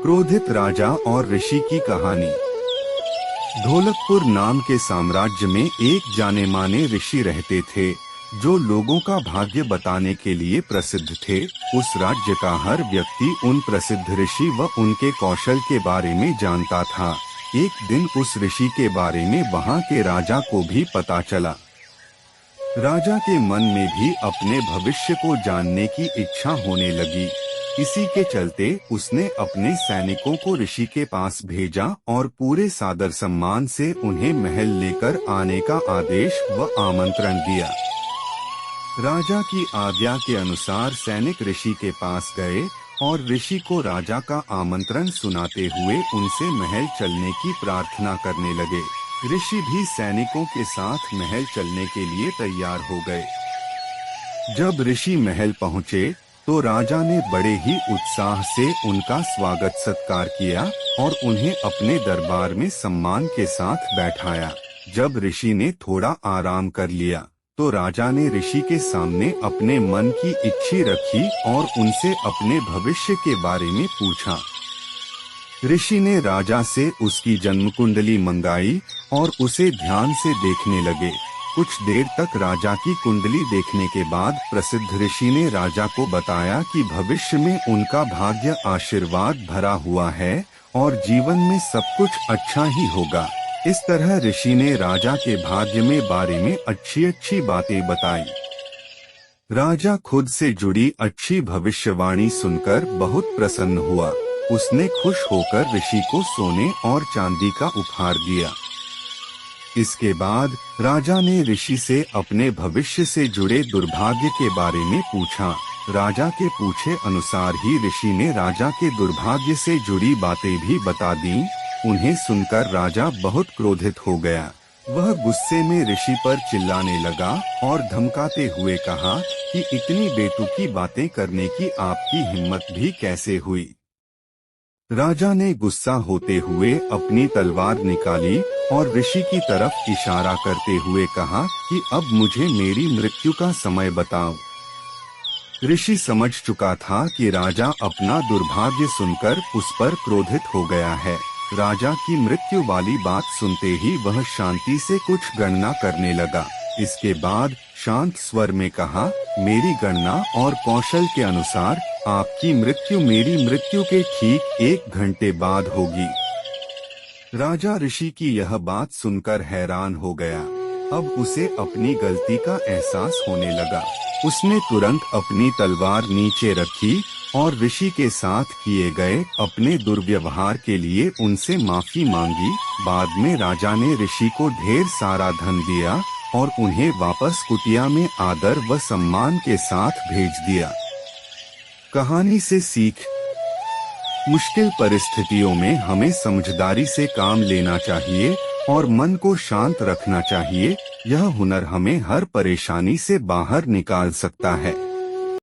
क्रोधित राजा और ऋषि की कहानी। ढोलकपुर नाम के साम्राज्य में एक जाने माने ऋषि रहते थे, जो लोगों का भाग्य बताने के लिए प्रसिद्ध थे। उस राज्य का हर व्यक्ति उन प्रसिद्ध ऋषि व उनके कौशल के बारे में जानता था। एक दिन उस ऋषि के बारे में वहां के राजा को भी पता चला। राजा के मन में भी अपने भविष्य को जानने की इच्छा होने लगी। इसी के चलते उसने अपने सैनिकों को ऋषि के पास भेजा और पूरे सादर सम्मान से उन्हें महल लेकर आने का आदेश व आमंत्रण दिया। राजा की आज्ञा के अनुसार सैनिक ऋषि के पास गए और ऋषि को राजा का आमंत्रण सुनाते हुए उनसे महल चलने की प्रार्थना करने लगे। ऋषि भी सैनिकों के साथ महल चलने के लिए तैयार हो गए। जब ऋषि महल पहुँचे तो राजा ने बड़े ही उत्साह से उनका स्वागत सत्कार किया और उन्हें अपने दरबार में सम्मान के साथ बैठाया। जब ऋषि ने थोड़ा आराम कर लिया तो राजा ने ऋषि के सामने अपने मन की इच्छा रखी और उनसे अपने भविष्य के बारे में पूछा। ऋषि ने राजा से उसकी जन्म कुंडली मंगाई और उसे ध्यान से देखने लगे। कुछ देर तक राजा की कुंडली देखने के बाद प्रसिद्ध ऋषि ने राजा को बताया कि भविष्य में उनका भाग्य आशीर्वाद भरा हुआ है और जीवन में सब कुछ अच्छा ही होगा। इस तरह ऋषि ने राजा के भाग्य में बारे में अच्छी बातें बताई। राजा खुद से जुड़ी अच्छी भविष्यवाणी सुनकर बहुत प्रसन्न हुआ। उसने खुश होकर ऋषि को सोने और चांदी का उपहार दिया। इसके बाद राजा ने ऋषि से अपने भविष्य से जुड़े दुर्भाग्य के बारे में पूछा। राजा के पूछे अनुसार ही ऋषि ने राजा के दुर्भाग्य से जुड़ी बातें भी बता दी। उन्हें सुनकर राजा बहुत क्रोधित हो गया। वह गुस्से में ऋषि पर चिल्लाने लगा और धमकाते हुए कहा कि इतनी बेतुकी बातें करने की आपकी हिम्मत भी कैसे हुई। राजा ने गुस्सा होते हुए अपनी तलवार निकाली और ऋषि की तरफ इशारा करते हुए कहा कि अब मुझे मेरी मृत्यु का समय बताओ। ऋषि समझ चुका था कि राजा अपना दुर्भाग्य सुनकर उस पर क्रोधित हो गया है। राजा की मृत्यु वाली बात सुनते ही वह शांति से कुछ गणना करने लगा। इसके बाद शांत स्वर में कहा, मेरी गणना और कौशल के अनुसार आपकी मृत्यु मेरी मृत्यु के ठीक 1 घंटे बाद होगी। राजा ऋषि की यह बात सुनकर हैरान हो गया। अब उसे अपनी गलती का एहसास होने लगा। उसने तुरंत अपनी तलवार नीचे रखी और ऋषि के साथ किए गए अपने दुर्व्यवहार के लिए उनसे माफी मांगी। बाद में राजा ने ऋषि को ढेर सारा धन दिया और उन्हें वापस कुटिया में आदर व सम्मान के साथ भेज दिया। कहानी से सीख। मुश्किल परिस्थितियों में हमें समझदारी से काम लेना चाहिए और मन को शांत रखना चाहिए। यह हुनर हमें हर परेशानी से बाहर निकाल सकता है।